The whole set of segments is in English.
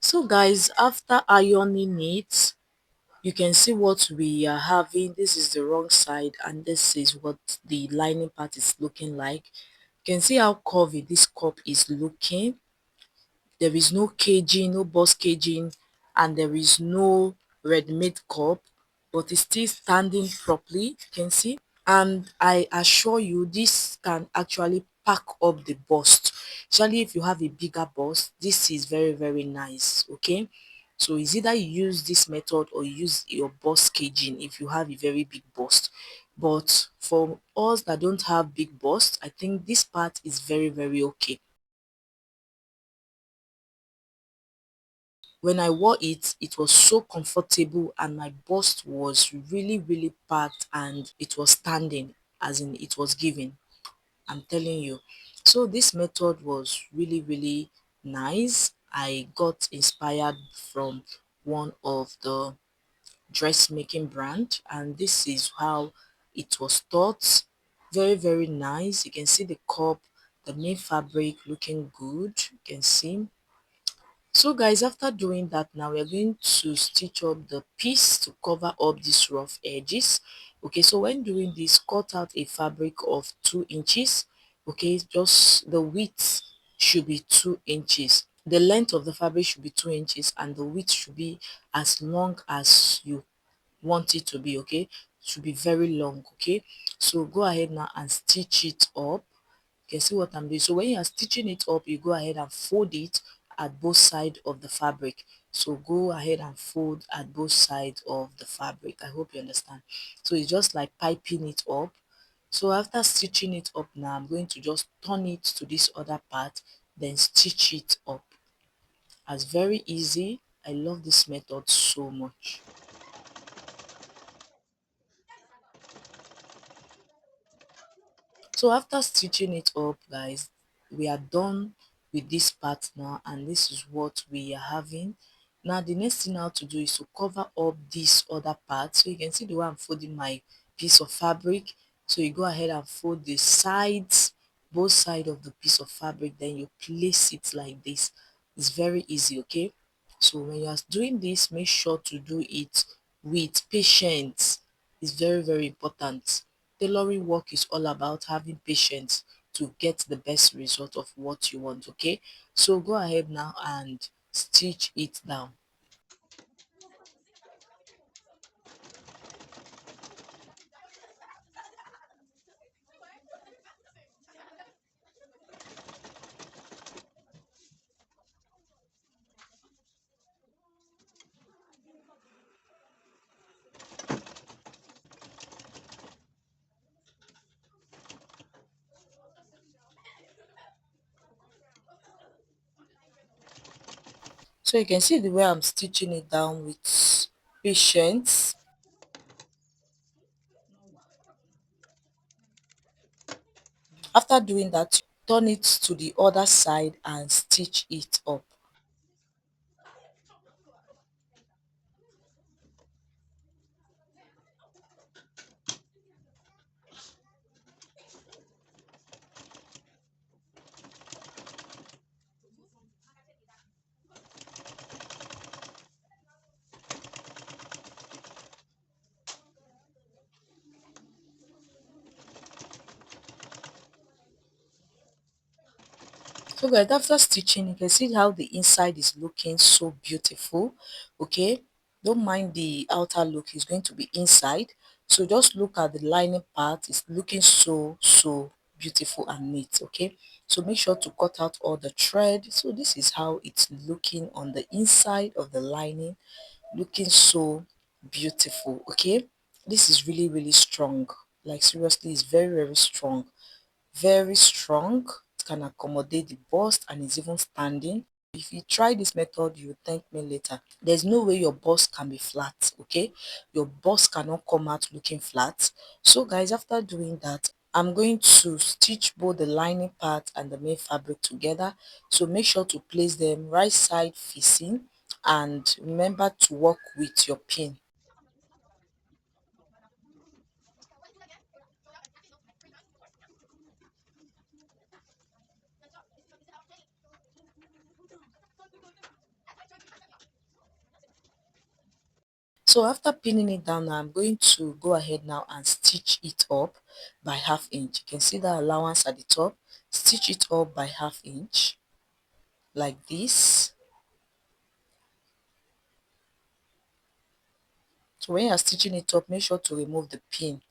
So guys, after ironing it, you can see what we are having. This is the wrong side and this is what the lining part is looking like. You can see how curvy this cup is looking. There is no caging, no boss caging, and there is no ready-made cup, but it's still standing properly, you can see. And I assure you this can actually pack up the bust, especially if you have a bigger bust. This is very very nice, okay. So it's either you use this method or you use your bust caging if you have a very big bust. But for us that don't have big bust, I think this part is very very okay. When I wore it, it was so comfortable and my bust was really really packed and it was standing, as in it was giving. I'm telling you. So this method was really really nice. I got inspired from one of the dressmaking brand and this is how it was taught. Very very nice. You can see the cup, the main fabric looking good. You can see. So guys, after doing that, now we're going to stitch up the piece to cover up these rough edges. Okay, so when doing this, cut out a fabric of 2 inches. Okay, just the width should be 2 inches. The length of the fabric should be 2 inches and the width should be as long as you want it to be. Okay, it should be very long. Okay, so go ahead now and stitch it up. You can see what I'm doing. So when you are stitching it up, you go ahead and fold it at both sides of the fabric. So go ahead and fold at both sides of the fabric. I hope you understand. So it's just like piping it up. So after stitching it up now, I'm going to just turn it to this other part, then stitch it up. It's very easy. I love this method so much. So after stitching it up guys, we are done with this part now and this is what we are having. Now the next thing now to do is to cover up this other part. So you can see the way I'm folding my piece of fabric. So you go ahead and fold the sides, both sides of the piece of fabric, then you place it like this. It's very easy, okay. So when you are doing this, make sure to do it with patience. It's very very important. Tailoring work is all about having patience to get the best result of what you want, okay. So go ahead now and stitch it down. So you can see the way I'm stitching it down with patience. After doing that, turn it to the other side and stitch it up. So guys, after stitching, you can see how the inside is looking so beautiful. Okay, don't mind the outer look, it's going to be inside. So just look at the lining part, it's looking so beautiful and neat. Okay, so make sure to cut out all the thread. So this is how it's looking on the inside of the lining, looking so beautiful. Okay, this is really really strong, like seriously it's very very strong, very strong. It can accommodate the bust and is even standing. If you try this method, you will thank me later. There's no way your bust can be flat, okay. Your bust cannot come out looking flat. So guys, after doing that, I'm going to stitch both the lining part and the main fabric together. So make sure to place them right side facing and remember to work with your pin. So after pinning it down now, I'm going to go ahead now and stitch it up by half inch. You can see that allowance at the top. Stitch it up by half inch like this. So when you're stitching it up, make sure to remove the pin,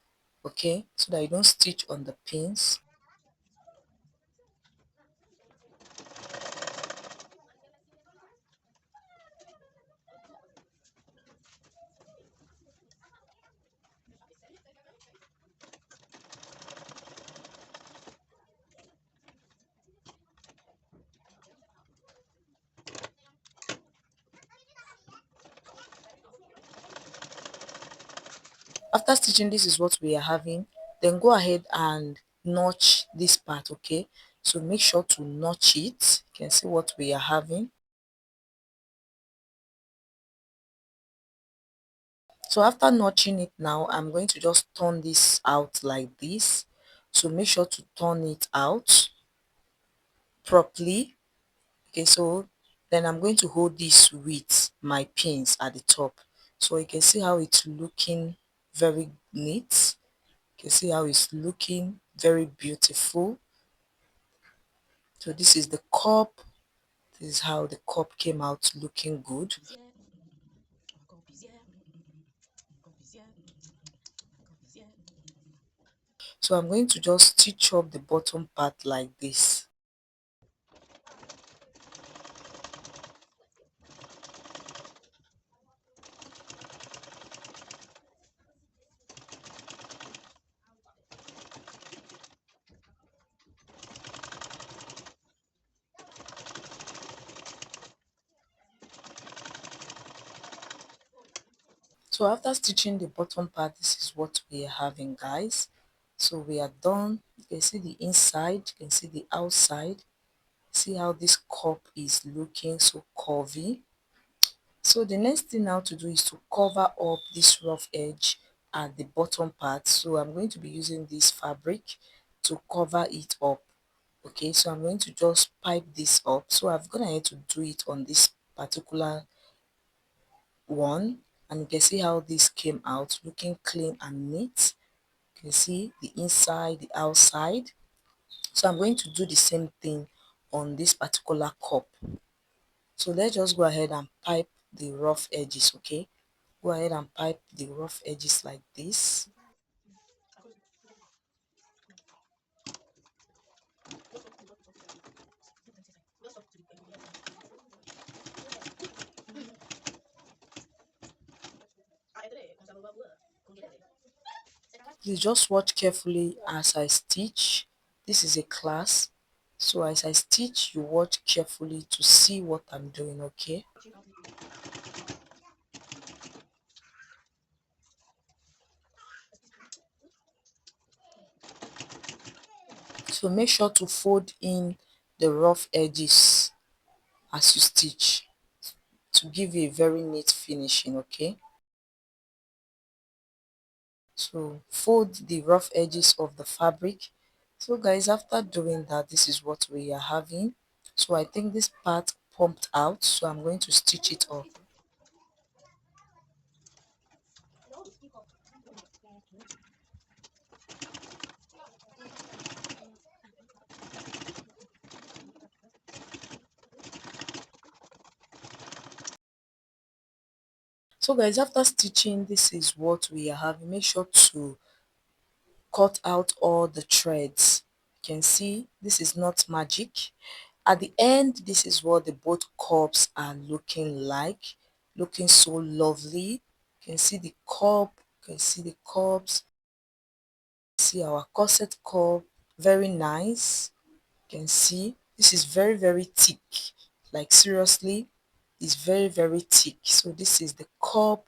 okay, so that you don't stitch on the pins. After stitching, this is what we are having. Then go ahead and notch this part, okay, so make sure to notch it. You can see what we are having. So after notching it now, I'm going to just turn this out like this. So make sure to turn it out properly. Okay, so then I'm going to hold this with my pins at the top. So you can see how it's looking very neat. You can see how it's looking very beautiful. So this is the cup. This is how the cup came out looking good. So I'm going to just stitch up the bottom part like this. So after stitching the bottom part, this is what we are having, guys. So we are done. You can see the inside, you can see the outside. See how this cup is looking so curvy. So the next thing now to do is to cover up this rough edge at the bottom part. So I'm going to be using this fabric to cover it up. Okay, so I'm going to just pipe this up. So I've gone ahead to do it on this particular one, and you can see how this came out looking clean and neat. You can see the inside, the outside. So I'm going to do the same thing on this particular cup. So let's just go ahead and pipe the rough edges, okay? Go ahead and pipe the rough edges like this. Please just watch carefully as I stitch. This is a class, so as I stitch, you watch carefully to see what I'm doing, okay? So make sure to fold in the rough edges as you stitch to give you a very neat finishing, okay? So fold the rough edges of the fabric. So guys, after doing that, this is what we are having. So I think this part pumped out, so I'm going to stitch it up. So guys, after stitching, this is what we are having. Make sure to cut out all the threads. You can see this is not magic. At the end, this is what the both cups are looking like, looking so lovely. You can see the cup, you can see the cups, see our corset cup, very nice. You can see this is very thick, like seriously, it's very thick. So this is the cup,